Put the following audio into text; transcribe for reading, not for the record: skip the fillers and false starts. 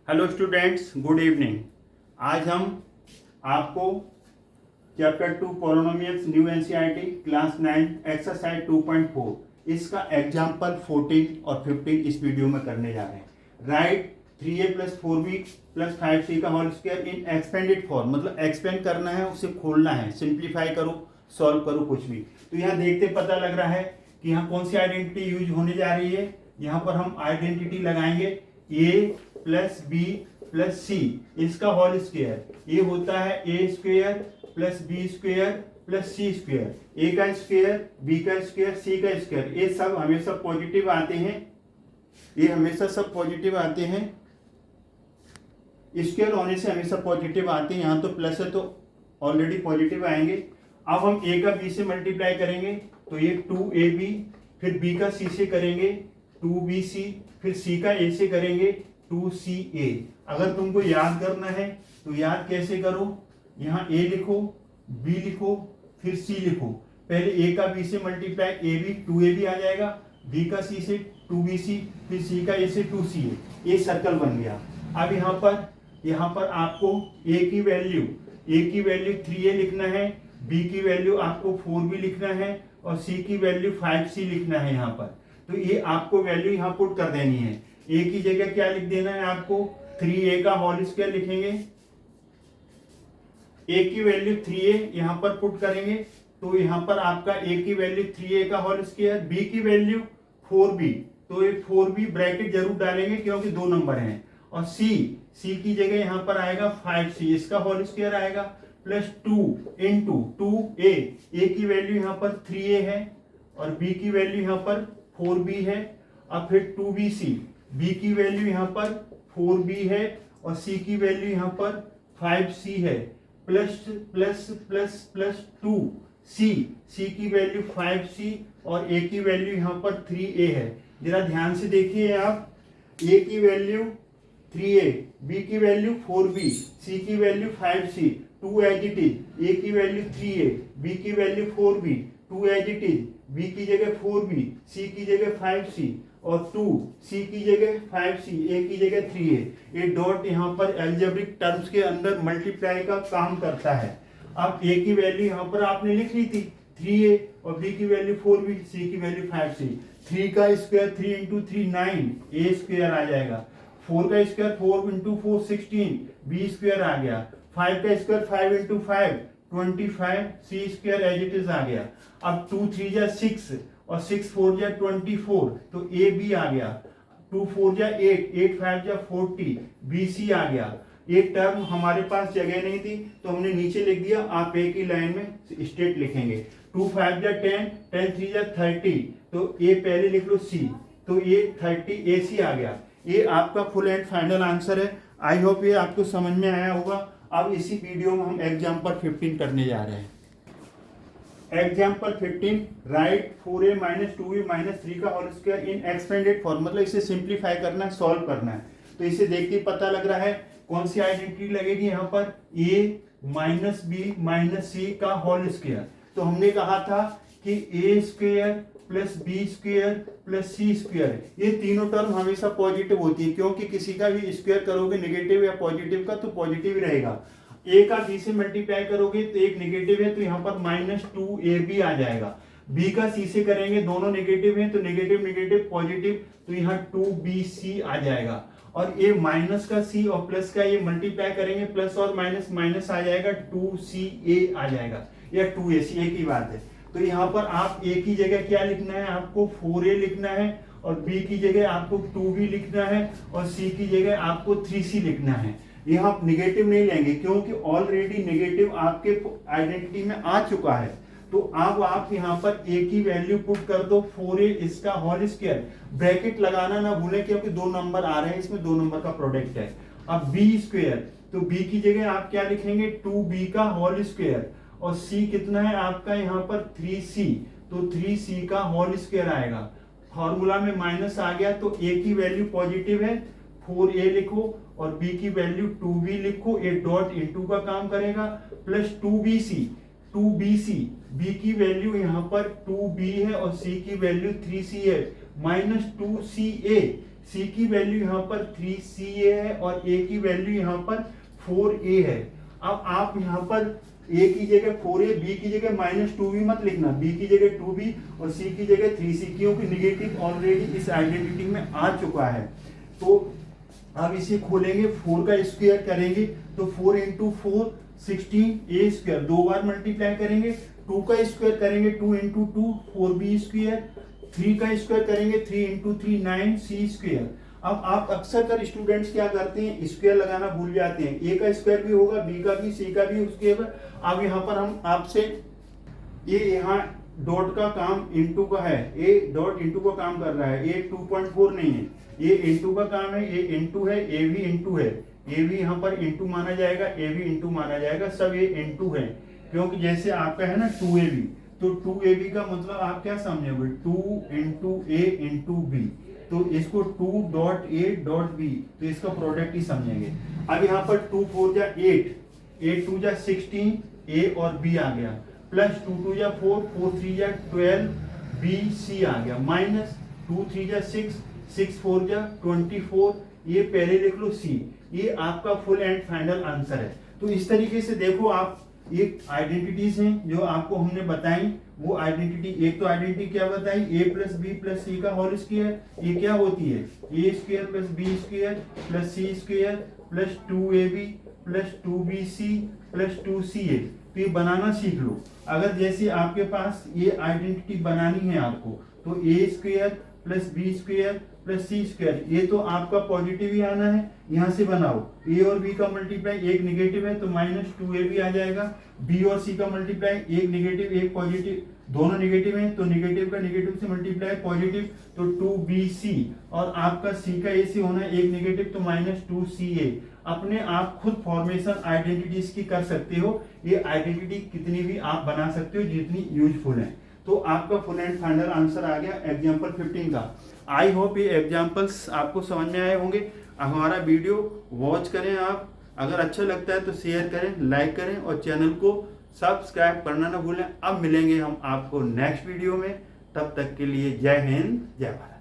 Hello students, good evening. आज हम आपको chapter 2 polynomials new NCERT class 9 exercise 2.4 इसका एग्जाम्पल 14 और 15 इस वीडियो में करने जा रहे हैं। राइट 3a + 4b + 5c का whole square in expanded form, मतलब एक्सपेंड करना है, उसे खोलना है, सिंप्लीफाई करो, सॉल्व करो कुछ भी। तो यहाँ देखते पता लग रहा है कि यहाँ कौन सी आइडेंटिटी यूज होने जा रही है। यहाँ पर हम आइडेंटिटी लगाएंगे a + b + c, इसका होल स्क्वायर। ये होता है a² + b² + c²। a का स्क्वायर, b का स्क्वायर, c का स्क्वायर, ये सब हमेशा पॉजिटिव आते हैं। ये हमेशा सब पॉजिटिव आते हैं, स्क्वायर होने से हमेशा पॉजिटिव आते हैं। यहाँ तो प्लस है तो ऑलरेडी पॉजिटिव आएंगे। अब हम a का b से मल्टीप्लाई करेंगे तो ये 2ab, फिर b का c से करेंगे 2bc, फिर c का a से करेंगे 2ca। अगर तुमको याद करना है तो याद कैसे करो, यहाँ a लिखो, b लिखो, फिर c लिखो। पहले a का b से मल्टीप्लाई, ab 2ab आ जाएगा, b का c से 2bc, फिर c का a से 2ca। ये सर्कल बन गया। अब यहाँ पर आपको a की वैल्यू 3a लिखना है, b की वैल्यू आपको 4b लिखना है और c की वैल्यू 5c लिखना है। यहाँ पर तो ये आपको वैल्यू यहाँ पुट कर देनी है। a की जगह क्या लिख देना है आपको, 3a का होल स्क्वायर लिखेंगे। a की वैल्यू 3a यहाँ पर पुट करेंगे तो यहाँ पर आपका a की वैल्यू 3a का होल स्क्वायर, b की वैल्यू 4b, तो ये 4b ब्रैकेट जरूर डालेंगे क्योंकि दो नंबर हैं। और c की जगह यहाँ पर आएगा 5c, इसका होल स्क्वायर आएगा, प्लस 2 इंटू 2a। a की वैल्यू यहाँ पर 3a है और b की वैल्यू यहाँ पर 4b है। अब फिर 2bc, b की वैल्यू यहाँ पर 4b है और c की वैल्यू यहाँ पर 5c है, plus plus plus plus 2c की वैल्यू 5c और a की वैल्यू यहाँ पर 3a है। जरा ध्यान से देखिए आप, a की वैल्यू 3a, b की वैल्यू 4b, c की value 5c, 2 as it is. a की वैल्यू 3a, b की value 4b, 2 as it is, b की जगह 4b, c की जगह 5c और 2c की जगह 5c, a की जगह 3a। ये डॉट यहाँ पर एल्जेब्रिक टर्म्स के अंदर मल्टीप्लाई का काम करता है। अब a की वैल्यू यहाँ पर आपने लिख ली थी 3a और b की वैल्यू 4b, c की वैल्यू 5c। 3 का स्क्वायर 3 इंटू 3 9, a स्क्वायर आ जाएगा। 4 का स्क्वायर 4 इंटू 4 16, b स्क्वायर आ गया। 5 का square 5 into 5 25, c square as it is आ गया। अब 2 3 जा 6 और 6 4 जा 24, तो a b आ गया। 2 4 जा 8, 8 5 जा 40, b c आ गया। ये टर्म हमारे पास जगह नहीं थी तो हमने नीचे लिख दिया, आप एक ही लाइन में स्ट्रेट लिखेंगे। 2 5 जा 10, 10 3 जा 30, तो a पहले लिख लो c, तो ये 30 ac आ गया। ये आपका फुल एंड फाइनल आंसर है। आई होप ये आपको समझ में आया होगा। अब इसी वीडियो में हम एग्जाम्पल 15 करने जा रहे हैं। एग्जाम्पल 15, राइट 4a - 2b - 3 का whole square in expanded form, मतलब इसे सिंप्लीफाई करना है, सॉल्व करना है। तो इसे देख के पता लग रहा है कौन सी आइडेंटिटी लगेगी यहाँ पर, a - b - c का होल स्क्वायर। तो हमने कहा था कि a² + b² + c², ये तीनों टर्म हमेशा पॉजिटिव होती है क्योंकि किसी का भी स्क्वायर करोगे नेगेटिव या पॉजिटिव का तो पॉजिटिव ही रहेगा। a का b से मल्टीप्लाई करोगे तो एक नेगेटिव है तो यहाँ पर -2ab आ जाएगा। b का c से करेंगे, दोनों नेगेटिव हैं तो नेगेटिव नेगेटिव पॉजिटिव, तो यहाँ 2bc आ जाएगा। और ये माइनस का c और प्लस का ये मल्टीप्लाई करेंगे, प्लस और माइनस माइनस आ जाएगा, 2ca आ जाएगा या 2ac, एक ही बात है। तो यहाँ पर आप a की जगह क्या लिखना है, आपको 4a लिखना है और b की जगह आपको 2b लिखना है और c की जगह आपको 3c लिखना है। यहाँ आप निगेटिव नहीं लेंगे क्योंकि ऑलरेडी नेगेटिव आपके आइडेंटिटी में आ चुका है। तो अब आप यहाँ पर a की वैल्यू पुट कर दो 4a, इसका होल स्क्वायर, ब्रैकेट लगाना ना भूलें क्योंकि दो नंबर आ रहे हैं, इसमें दो नंबर का प्रोडक्ट है। अब b², तो b की जगह आप क्या लिखेंगे, 2b का होल स्क्वायर और c कितना है आपका यहाँ पर 3c, तो 3c का होल स्क्वायर आएगा। फॉर्मूला में माइनस आ गया तो a की वैल्यू पॉजिटिव है, 4a लिखो और b की वैल्यू 2b लिखो, ये डॉट इनटू का काम करेगा, प्लस 2bc, b की वैल्यू यहाँ पर 2b है और c की वैल्यू 3c है, -2ca, सी की वैल्यू यहाँ पर 3ca है और a की वैल्यू यहाँ पर 4a है। अब आप यहाँ पर a की जगह 4a, b की जगह -2b मत लिखना, b की जगह 2b और c की जगह 3c, क्योंकि निगेटिव ऑलरेडी इस आइडेंटिटी में आ चुका है। तो अब इसे खोलेंगे, 4 का स्क्वायर करेंगे तो 4 इंटू 4 16a स्क्वायर, 2 बार मल्टीप्लाई करेंगे, 2 का स्क्वायर करेंगे 2 इंटू 2 4b स्क्वायर, 3 का स्क्वायर करेंगे 3 इंटू 3 9c स्क्वायर। अब आप अक्सर कर स्टूडेंट्स क्या करते हैं, स्क्वायर लगाना भूल जाते हैं, a का स्क्वायर भी होगा, b का भी, c का भी, उसके बाद अब यहाँ पर हम आपसे ये यहाँ डॉट का काम इंटू का है, a डॉट इंटू का काम कर रहा है, a 2.4 नहीं है, ये इंटू का काम है, ये इंटू है, ए भी इंटू है, ए भी यहाँ पर इंटू माना जाएगा, ए भी इंटू माना जाएगा, सब ये इंटू है, क्योंकि जैसे आपका है ना 2ab, तो 2ab का मतलब आप क्या समझोगे, 2 इंटू ए इंटू बी, तो इसको 2 डॉट ए डॉट बी, तो इसका प्रोडक्ट ही समझेंगे। अब यहाँ पर 2 4 जा 8, 8 2 जा 16, ए और बी आ गया, प्लस 2 2 जा 4, 4 3 जा 12, बी सी आ गया, माइनस 2 3 जा 6, 6 4 जा 24, ये पहले लिख लो सी, ये आपका फुल एंड फाइनल आंसर है। तो इस तरीके से देखो आप, एक आइडेंटिटीज हैं जो आपको हमने बताई, वो आइडेंटिटी, एक तो आइडेंटिटी क्या बताई, a plus B plus C का होल स्क्वायर, ये क्या होती है, a square plus B square plus C square plus 2ab plus 2bc plus 2ca। तो ये बनाना सीख लो। अगर जैसे आपके पास ये आइडेंटिटी बनानी है आपको, तो a square plus B square plus C square, ये तो आपका पॉजिटिव ही आना है, यहाँ से बनाओ, a और b का मल्टीप्लाई, एक निगेटिव है तो -2ab आ जाएगा, b और c का मल्टीप्लाई, एक निगेटिव एक पॉजिटिव, दोनों निगेटिव हैं तो निगेटिव का निगेटिव से मल्टीप्लाई पॉजिटिव, तो 2bc, और आपका c का a से होना है एक निगेटिव तो -2ca। अपने आप खुद फॉर्मेशन आइडेंटिटीज की कर सकते हो, ये आइडेंटिटी कितनी भी आप बना सकते हो जितनी यूजफुल है। तो आपका फुल एंड फाइनल आंसर आ गया एग्जाम्पल 15 का। आई होप ये एग्जाम्पल्स आपको समझ में आए होंगे। हमारा वीडियो वॉच करें आप, अगर अच्छा लगता है तो शेयर करें, लाइक करें और चैनल को सब्सक्राइब करना ना भूलें। अब मिलेंगे हम आपको नेक्स्ट वीडियो में, तब तक के लिए जय हिंद जय भारत।